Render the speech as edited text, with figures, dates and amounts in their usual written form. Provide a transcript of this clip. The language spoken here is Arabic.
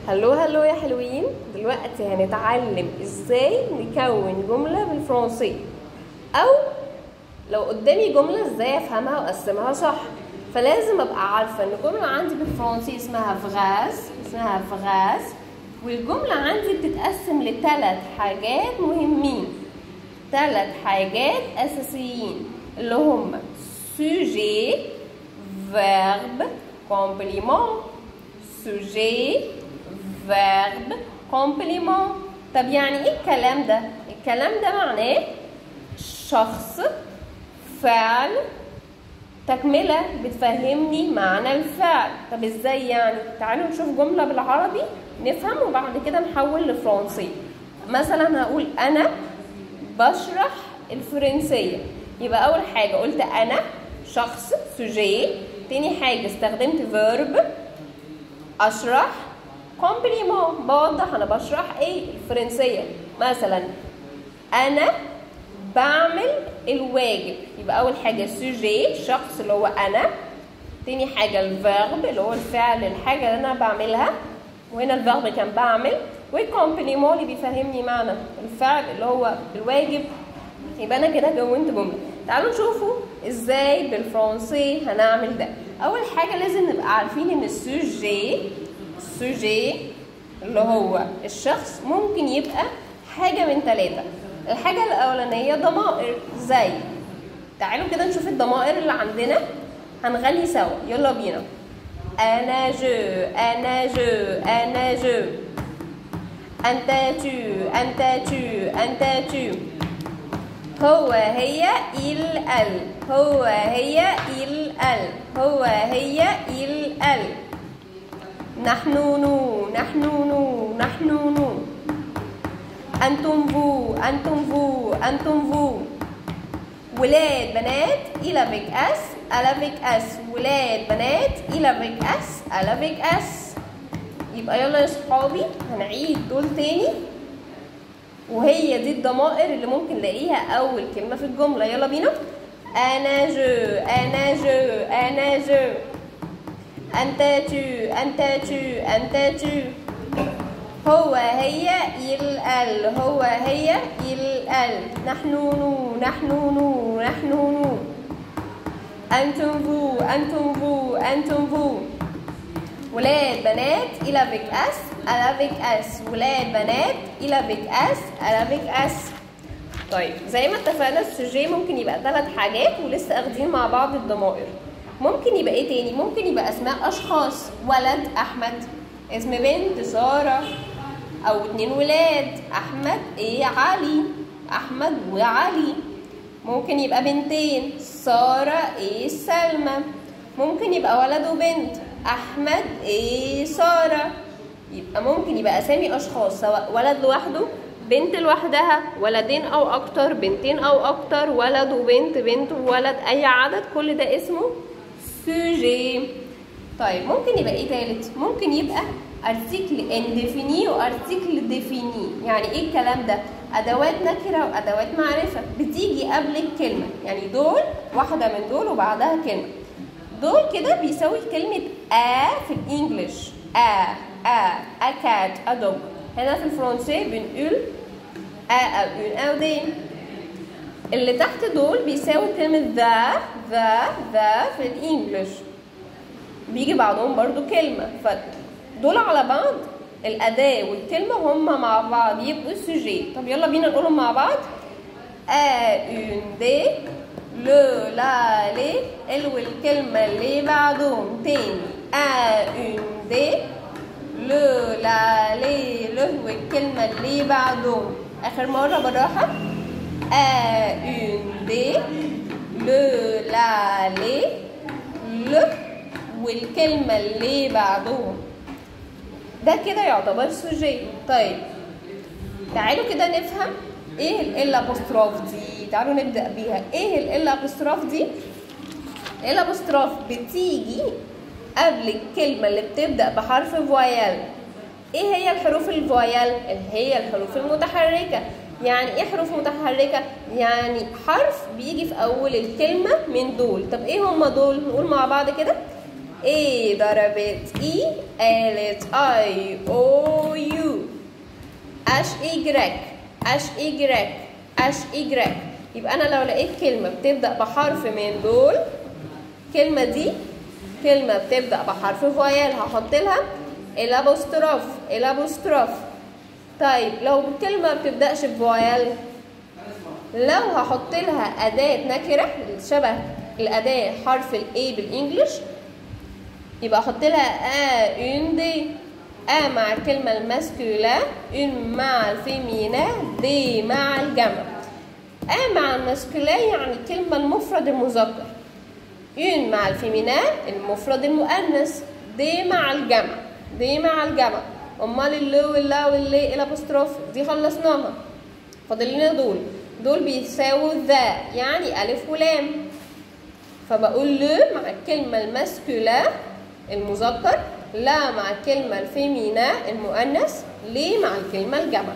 هلو هلو يا حلوين. دلوقتي هنتعلم ازاي نكون جملة بالفرنسي، او لو قدامي جملة ازاي افهمها واقسمها صح. فلازم ابقى عارفة ان الجملة عندي بالفرنسي اسمها فراز، والجملة عندي بتتقسم لثلاث حاجات مهمين، ثلاث حاجات اساسيين اللي هم sujet verbe complément. sujet verbe complément. طب يعني ايه الكلام ده؟ الكلام ده معناه شخص، فعل، تكملة بتفهمني معنى الفعل. طب ازاي يعني؟ تعالوا نشوف جملة بالعربي نفهم وبعد كده نحول لفرنسي. مثلا هقول انا بشرح الفرنسية، يبقى اول حاجة قلت انا شخص sujet، تاني حاجة استخدمت verb اشرح، كومبليمون بوضح انا بشرح ايه الفرنسيه. مثلا انا بعمل الواجب، يبقى اول حاجه سوجي شخص اللي هو انا، تاني حاجه الفيرب اللي هو الفعل الحاجه اللي انا بعملها، وهنا الفيرب كان بعمل، والكومبليمون اللي بيفهمني معنى الفعل اللي هو الواجب. يبقى انا كده كونت جمله. تعالوا نشوفوا ازاي بالفرنسي هنعمل ده. اول حاجه لازم نبقى عارفين ان السوجي اللي هو الشخص ممكن يبقى حاجه من ثلاثه. الحاجه الاولانيه ضمائر، زي تعالوا كده نشوف الضمائر اللي عندنا، هنغني سوا، يلا بينا. انا جو انت tu هو هي il elle نحن نو انتم vous ولاد بنات il avec s ولاد بنات il avec s. يبقى يلا يا صحابي هنعيد دول تاني، وهي دي الضمائر اللي ممكن نلاقيها اول كلمه في الجمله. يلا بينا. انا جو انت tu هو هي il elle نحن نو انتم vous ولاد بنات il avec s ولاد بنات il avec s. طيب زي ما اتفقنا السوجي ممكن يبقى ثلاث حاجات ولسه اخدين مع بعض الضمائر. ممكن يبقى ايه تاني؟ ممكن يبقى اسماء اشخاص، ولد احمد، اسم بنت ساره، او اتنين ولاد احمد علي، احمد وعلي. ممكن يبقى بنتين ساره سلمى. ممكن يبقى ولد وبنت احمد ساره. يبقى ممكن يبقى اسامي اشخاص سواء ولد لوحده، بنت لوحدها، ولدين او اكتر، بنتين او اكتر، ولد وبنت، بنت وولد، اي عدد، كل ده اسمه سوجي. طيب ممكن يبقى ايه تالت؟ ممكن يبقى ارتيكل انديفيني وارتيكل ديفيني. يعني ايه الكلام ده؟ ادوات نكره وادوات معرفه بتيجي قبل الكلمه، يعني دول واحده من دول وبعدها كلمه. دول كده بيساوي كلمه في الانجليش كات ادوب. هنا في الفرنسي بنقول او اون او دي. اللي تحت دول بيساوي كلمه ذا في الانجليش، بيجي بعضهم برضو كلمه، فدول على بعض الاداه والكلمه هم مع بعض يبقوا سوجي. طب يلا بينا نقولهم مع بعض. اون دي لو لا لي والكلمه اللي بعدهم تاني اون دي لو لا لي والكلمه اللي بعدهم. اخر مره بالراحه. اون دي لو لا لي والكلمه اللي بعدهم. ده كده يعتبر سوجي. طيب تعالوا كده نفهم ايه الابوستروف دي. تعالوا نبدا بيها. ايه الابوستروف دي؟ الابوستروف بتيجي قبل الكلمه اللي بتبدا بحرف فويل. ايه هي الحروف الفويل؟ اللي هي الحروف المتحركه. يعني ايه حروف متحركه؟ يعني حرف بيجي في اول الكلمه من دول. طب ايه هم دول؟ نقول مع بعض كده. A ضربت E قالت I O U. H Y. يبقى أنا لو لقيت كلمة بتبدأ بحرف من دول، الكلمة دي كلمة بتبدأ بحرف فويل هحط لها الابوستروف. طيب لو الكلمة ما بتبدأش بفويل، لو هحط لها أداة نكرة شبه الأداة حرف الA بالإنجلش، يبقى أحط لها une دي، مع الكلمة الماسكولا، une مع الفيمينا، دي مع الجمع. مع الماسكولا يعني الكلمة المفرد المذكر، une مع الفيمينا المفرد المؤنث، دي مع الجمع. امال اللو واللا واللي الابوستروف دي خلصناها، فاضل لنا دول بيساووا ذا يعني الف ولام، فبقول لو مع الكلمه الماسكولا المذكر، لا مع الكلمه الفيمينا المؤنث، لي مع الكلمه الجمع.